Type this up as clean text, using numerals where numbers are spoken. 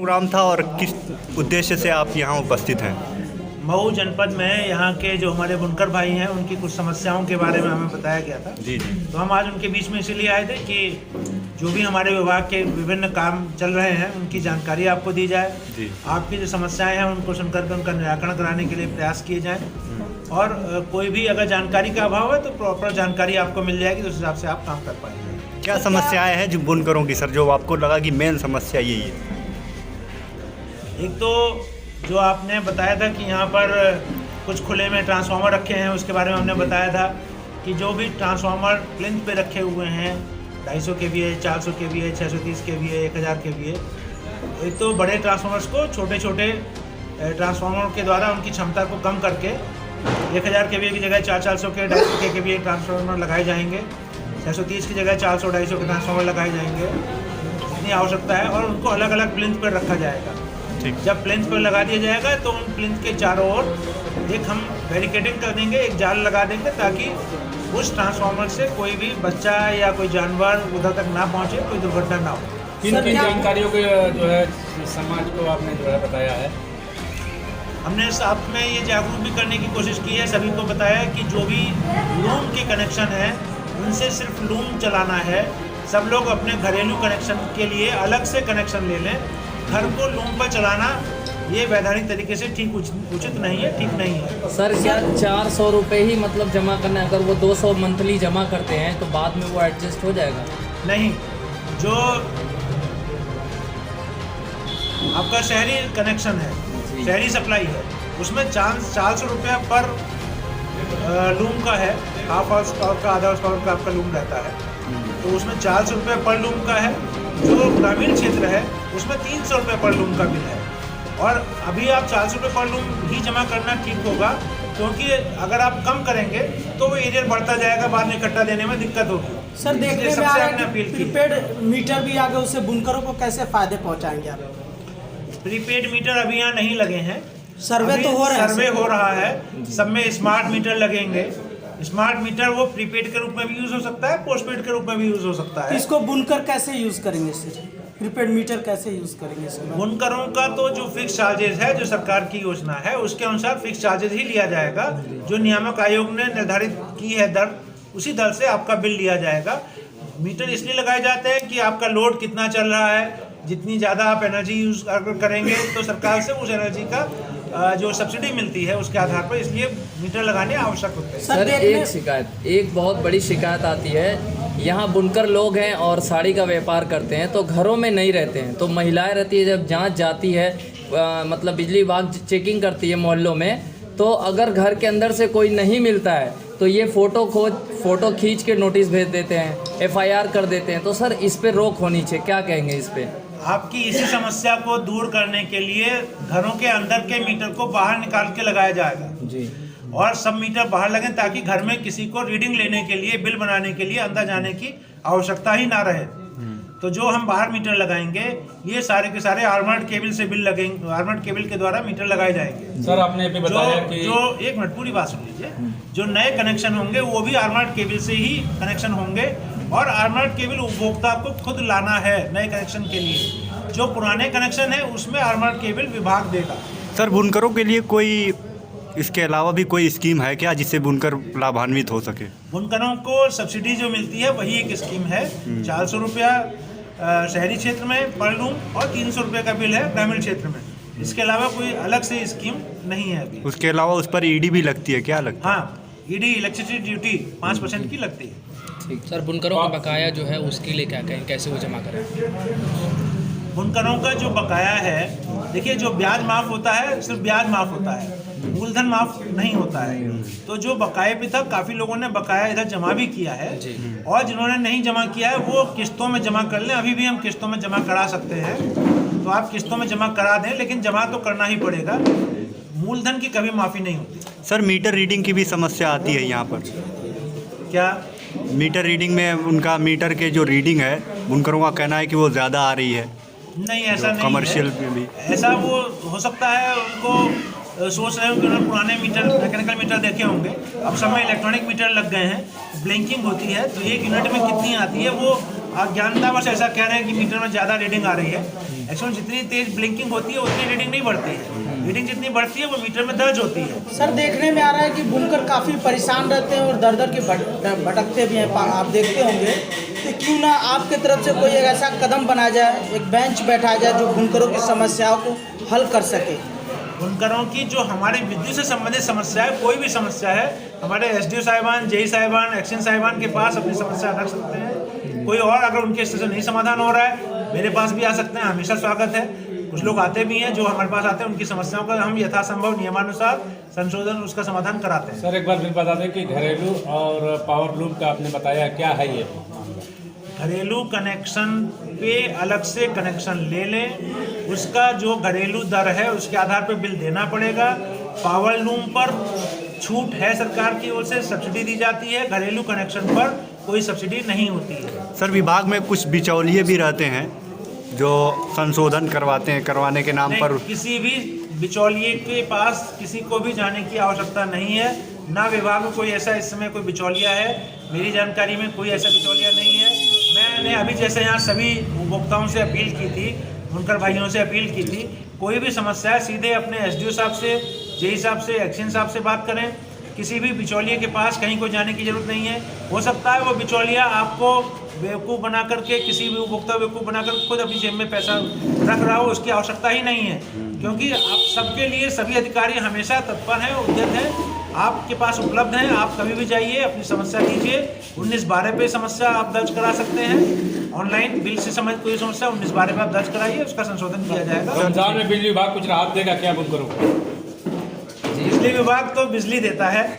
Programme था और किस उद्देश्य से आप यहाँ उपस्थित हैं? मऊ जनपद में यहाँ के जो हमारे बुनकर भाई हैं उनकी कुछ समस्याओं के बारे में हमें बताया गया था। जी जी। तो हम आज उनके बीच में इसीलिए आए थे कि जो भी हमारे विभाग के विभिन्न काम चल रहे हैं उनकी जानकारी आपको दी जाए जी। आपकी जो समस्याएं हैं उनको सुनकर के उनका निराकरण कराने के लिए प्रयास किए जाएं और कोई भी अगर जानकारी का अभाव है तो प्रॉपर जानकारी आपको मिल जाएगी, तो उस हिसाब से आप काम कर पाएंगे। क्या समस्याएं हैं जो बुनकरों की सर, जो आपको लगा कि मेन समस्या यही है? एक तो जो आपने बताया था कि यहाँ पर कुछ खुले में ट्रांसफार्मर रखे हैं, उसके बारे में हमने बताया था कि जो भी ट्रांसफार्मर प्लिंथ पे रखे हुए हैं 250 kVA, 400 kVA, 630 kVA, 1000 kVA, एक तो बड़े ट्रांसफार्मर्स को छोटे छोटे ट्रांसफार्मर के द्वारा उनकी क्षमता को कम करके 1000 kVA की जगह 400 के 250 kVA ट्रांसफार्मर लगाए जाएंगे, 630 की जगह 400 250 के ट्रांसफार्मर लगाए जाएंगे, इतनी आवश्यकता है। और उनको अलग अलग प्लिंथ पर रखा जाएगा। जब प्लिंथ पर लगा दिया जाएगा तो उन प्लिंथ के चारों ओर एक हम बैरिकेडिंग कर देंगे, एक जाल लगा देंगे ताकि उस ट्रांसफार्मर से कोई भी बच्चा या कोई जानवर उधर तक ना पहुंचे, कोई दुर्घटना ना हो। किन किन जानकारियों के जो है समाज को आपने जो है बताया है? हमने साथ में ये जागरूक भी करने की कोशिश की है, सभी को बताया कि जो भी लूम के कनेक्शन है उनसे सिर्फ लूम चलाना है। सब लोग अपने घरेलू कनेक्शन के लिए अलग से कनेक्शन ले लें। घर को लूम पर चलाना ये वैधानिक तरीके से ठीक उचित नहीं है, ठीक नहीं है। सर क्या 400 रुपये ही मतलब जमा करना है? अगर वो 200 मंथली जमा करते हैं तो बाद में वो एडजस्ट हो जाएगा? नहीं, जो आपका शहरी कनेक्शन है, शहरी सप्लाई है, उसमें 400 रुपया पर लूम का है। हाफ हाउस पावर का, आधा हाउस पावर का आपका लूम रहता है, तो उसमें 400 रुपये पर लूम का है। जो ग्रामीण क्षेत्र है उसमें 300 रुपये पर लूम का बिल है। और अभी आप 400 रुपये पर लूम ही जमा करना ठीक होगा, क्योंकि अगर आप कम करेंगे तो वो एरियर बढ़ता जाएगा, बाद में इकट्ठा देने में दिक्कत होगी। सर देखने में आ रहा है कि प्रीपेड मीटर भी आ गए, उससे बुनकरों को कैसे फायदे पहुंचाएंगे आप? प्रीपेड मीटर अभी यहाँ नहीं लगे हैं, सर्वे तो हो रहा है। सर्वे हो रहा है, सब में स्मार्ट मीटर लगेंगे। स्मार्ट मीटर वो प्रीपेड के रूप में भी यूज हो सकता है, पोस्टपेड के रूप में भी यूज हो सकता है। इसको बुनकर कैसे यूज करेंगे सर? प्रीपेड मीटर कैसे यूज करेंगे इसको? बुनकरों का तो जो फिक्स चार्जेस है, जो सरकार की योजना है उसके अनुसार फिक्स चार्जेस ही लिया जाएगा। जो नियामक आयोग ने निर्धारित की है दर, उसी दर से आपका बिल लिया जाएगा। मीटर इसलिए लगाए जाते हैं कि आपका लोड कितना चल रहा है, जितनी ज़्यादा आप एनर्जी यूज करेंगे तो सरकार से उस एनर्जी का जो सब्सिडी मिलती है उसके आधार पर, इसलिए मीटर लगाने आवश्यक होते हैं। सर एक बहुत बड़ी शिकायत आती है, यहाँ बुनकर लोग हैं और साड़ी का व्यापार करते हैं तो घरों में नहीं रहते हैं, तो महिलाएं रहती है, जब जांच जाती है मतलब बिजली विभाग चेकिंग करती है मोहल्लों में, तो अगर घर के अंदर से कोई नहीं मिलता है तो ये फ़ोटो खींच के नोटिस भेज देते हैं, FIR कर देते हैं। तो सर इस पर रोक होनी चाहिए, क्या कहेंगे इस पर? आपकी इसी समस्या को दूर करने के लिए घरों के अंदर के मीटर को बाहर निकाल के लगाया जाएगा जी, और सब मीटर बाहर लगें ताकि घर में किसी को रीडिंग लेने के लिए, बिल बनाने के लिए अंदर जाने की आवश्यकता ही ना रहे। तो जो हम बाहर मीटर लगाएंगे ये सारे के सारे आर्मर्ड केबल से बिल लगेंगे, आर्मर्ड केबल के द्वारा मीटर लगाए जाएंगे। सर आपने अभी बताया कि जो एक मिनट पूरी बात सुन लीजिए, जो नए कनेक्शन होंगे वो भी आर्मर्ड केबल से ही कनेक्शन होंगे और आर्मर्ड केबल उपभोक्ता को खुद लाना है नए कनेक्शन के लिए। जो पुराने कनेक्शन है उसमें आर्मर्ड केबल विभाग देगा। सर बुनकरों के लिए कोई इसके अलावा भी कोई स्कीम है क्या जिससे बुनकर लाभान्वित हो सके? बुनकरों को सब्सिडी जो मिलती है वही एक स्कीम है। 400 रुपया शहरी क्षेत्र में पर लूम और 300 रुपये का बिल है ग्रामीण क्षेत्र में। इसके अलावा कोई अलग से स्कीम नहीं है अभी। उसके अलावा उस पर ईडी भी लगती है क्या? लगता है? हाँ, ईडी इलेक्ट्रिसिटी ड्यूटी 5% की लगती है। ठीक। सर बुनकरों का बकाया जो है उसके लिए क्या कहें, कैसे वो जमा करें? बुनकरों का जो बकाया है, देखिए जो ब्याज माफ़ होता है सिर्फ ब्याज माफ़ होता है, मूलधन माफ़ नहीं होता है। तो जो बकाये पे था काफ़ी लोगों ने बकाया इधर जमा भी किया है और जिन्होंने नहीं जमा किया है वो किस्तों में जमा कर लें। अभी भी हम किस्तों में जमा करा सकते हैं, तो आप किस्तों में जमा करा दें, लेकिन जमा तो करना ही पड़ेगा। मूलधन की कभी माफ़ी नहीं होती। सर मीटर रीडिंग की भी समस्या आती है यहाँ पर क्या? मीटर रीडिंग में उनका मीटर के जो रीडिंग है बुनकरों का कहना है कि वो ज़्यादा आ रही है। नहीं, ऐसा नहीं कमर्शियल है। में भी ऐसा वो हो सकता है, उनको सोच रहे होंगे, उन्होंने पुराने मीटर मैकेनिकल मीटर देखे होंगे, अब सब में इलेक्ट्रॉनिक मीटर लग गए हैं, ब्लिंकिंग होती है तो एक यूनिट में कितनी आती है वो अज्ञानतावश ऐसा कह रहे हैं कि मीटर में ज़्यादा रीडिंग आ रही है। एक्चुअली जितनी तेज ब्लिंकिंग होती है उतनी रीडिंग नहीं बढ़ती है। रीडिंग जितनी बढ़ती है वो मीटर में दर्ज होती है। सर देखने में आ रहा है कि बुनकर काफ़ी परेशान रहते हैं और दर दर के भटकते भी हैं, आप देखते होंगे। तो क्यों ना आपके तरफ से कोई एक ऐसा कदम बनाया जाए, एक बेंच बैठाया जाए जो बुनकरों की समस्याओं को हल कर सके। बुनकरों की जो हमारे विद्युत से संबंधित समस्या है, कोई भी समस्या है, हमारे एसडीओ साहिबान, जेई साहिबान, एक्शन साहिबान के पास अपनी समस्या रख सकते हैं। कोई और अगर उनके स्तर से नहीं समाधान हो रहा है, मेरे पास भी आ सकते हैं, हमेशा स्वागत है। कुछ लोग आते भी हैं जो हमारे पास आते हैं, उनकी समस्याओं का हम यथासंभव नियमानुसार संशोधन उसका समाधान कराते हैं। सर एक बार फिर बता दें कि घरेलू और पावर लूम का आपने बताया, क्या है ये? घरेलू कनेक्शन पे अलग से कनेक्शन ले लें, उसका जो घरेलू दर है उसके आधार पर बिल देना पड़ेगा। पावर लूम पर छूट है, सरकार की ओर से सब्सिडी दी जाती है, घरेलू कनेक्शन पर कोई सब्सिडी नहीं होती है। सर विभाग में कुछ बिचौलिए भी रहते हैं जो संशोधन करवाते हैं, करवाने के नाम पर। किसी भी बिचौलिए के पास किसी को भी जाने की आवश्यकता नहीं है, ना विभाग में कोई ऐसा इस समय कोई बिचौलिया है। मेरी जानकारी में कोई ऐसा बिचौलिया नहीं है। मैंने अभी जैसे यहाँ सभी उपभोक्ताओं से अपील की थी, बुनकर भाइयों से अपील की थी, कोई भी समस्या है सीधे अपने एसडीओ साहब से, जेई साहब से, एक्शन साहब से बात करें। किसी भी बिचौलिए के पास कहीं को जाने की जरूरत नहीं है। हो सकता है वो बिचौलिया आपको बेवकूफ़ बना करके, किसी भी उपभोक्ता बेवकूफ़ बनाकर खुद अपनी जेब में पैसा रख रहा हो, उसकी आवश्यकता ही नहीं है। क्योंकि आप सबके लिए सभी अधिकारी हमेशा तत्पर हैं, उद्यत हैं, आपके पास उपलब्ध हैं। आप कभी भी जाइए, अपनी समस्या कीजिए। 1912 पे समस्या आप दर्ज करा सकते हैं। ऑनलाइन बिल से संबंधित कोई समस्या 1912 पे आप दर्ज कराइए, उसका संशोधन किया जाएगा। रमजान में बिजली विभाग कुछ राहत देगा क्या बुनकरों को? बिजली विभाग तो बिजली देता है।